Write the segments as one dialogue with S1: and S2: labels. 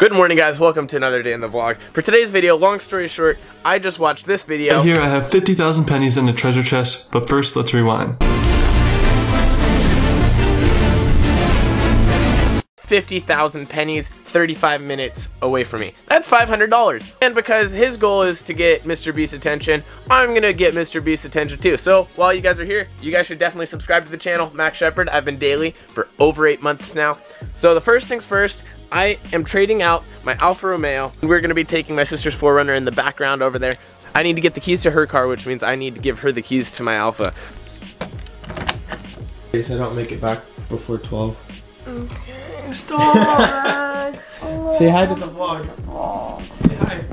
S1: Good morning, guys. Welcome to another day in the vlog. For today's video, long story short, I just watched this video.
S2: And here I have 50,000 pennies in the treasure chest, but first let's rewind.
S1: 50,000 pennies 35 minutes away from me. That's $500. And because his goal is to get Mr. Beast's attention, I'm gonna get Mr. Beast's attention too. So while you guys are here, you guys should definitely subscribe to the channel. Max Shepard. I've been daily for over 8 months now. So the first things first, I am trading out my Alfa Romeo. We're gonna be taking my sister's 4Runner in the background over there. I need to get the keys to her car, which means I need to give her the keys to my Alfa.
S3: In case I don't make it back before 12.
S1: Okay. Stop.
S3: Say hi to the vlog. Say hi.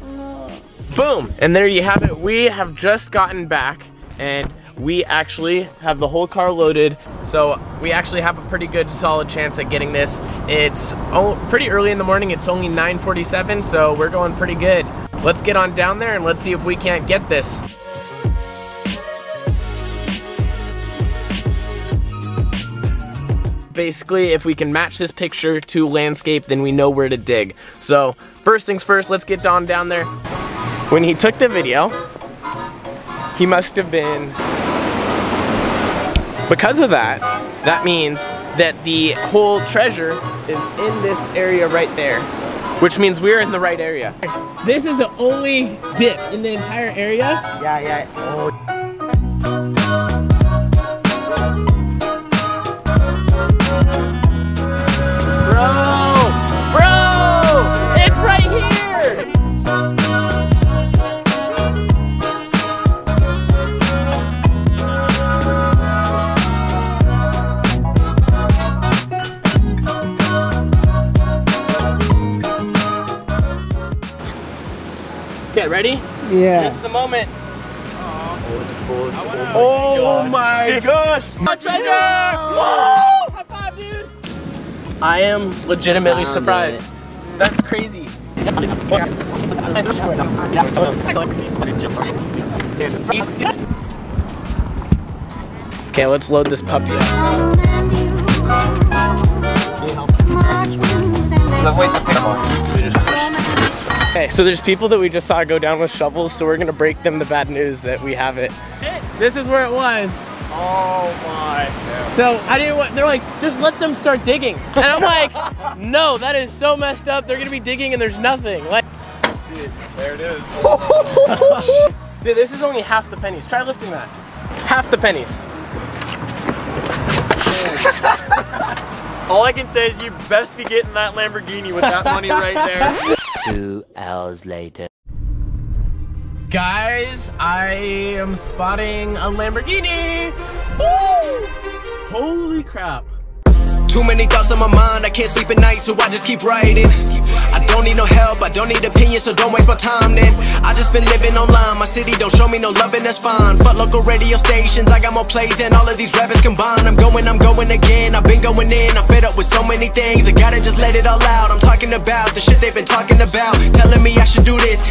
S1: Boom! And there you have it. We have just gotten back and we actually have the whole car loaded. So we actually have a pretty good solid chance at getting this. It's pretty early in the morning. It's only 9:47, so we're going pretty good. Let's get on down there and let's see if we can't get this. Basically, if we can match this picture to landscape, then we know where to dig. So first things first, let's get Don down there. When he took the video, he must have been, because of that, that means that the whole treasure is in this area right there, which means we're in the right area. This is the only dip in the entire area. Yeah. Oh. Okay, ready?
S4: Yeah.
S1: This is the moment. Oh my gosh! A treasure! Whoa! High five, dude! I am legitimately surprised. That's crazy. Okay, let's load this puppy up. Okay, so there's people that we just saw go down with shovels, so we're gonna break them the bad news that we have it. This is where it was.
S3: Oh my.
S1: So I didn't want, they're like, just let them start digging. And I'm like, no, that is so messed up. They're gonna be digging and there's nothing. Like,
S3: Let's see it. There it is.
S1: Dude, this is only half the pennies. Try lifting that. Half the pennies.
S3: All I can say is you best be getting that Lamborghini with that money right there.
S5: 2 hours later.
S1: Guys, I am spotting a Lamborghini. Woo! Holy crap.
S6: Too many thoughts on my mind, I can't sleep at night, so I just keep writing. I don't need no help, I don't need opinions, so don't waste my time then. I just been living online, my city don't show me no love and that's fine. Fuck local radio stations, I got more plays than all of these rappers combined. I'm going again, I've been going in, I'm fed up with so many things. I gotta just let it all out, I'm talking about the shit they've been talking about, telling me I should do this.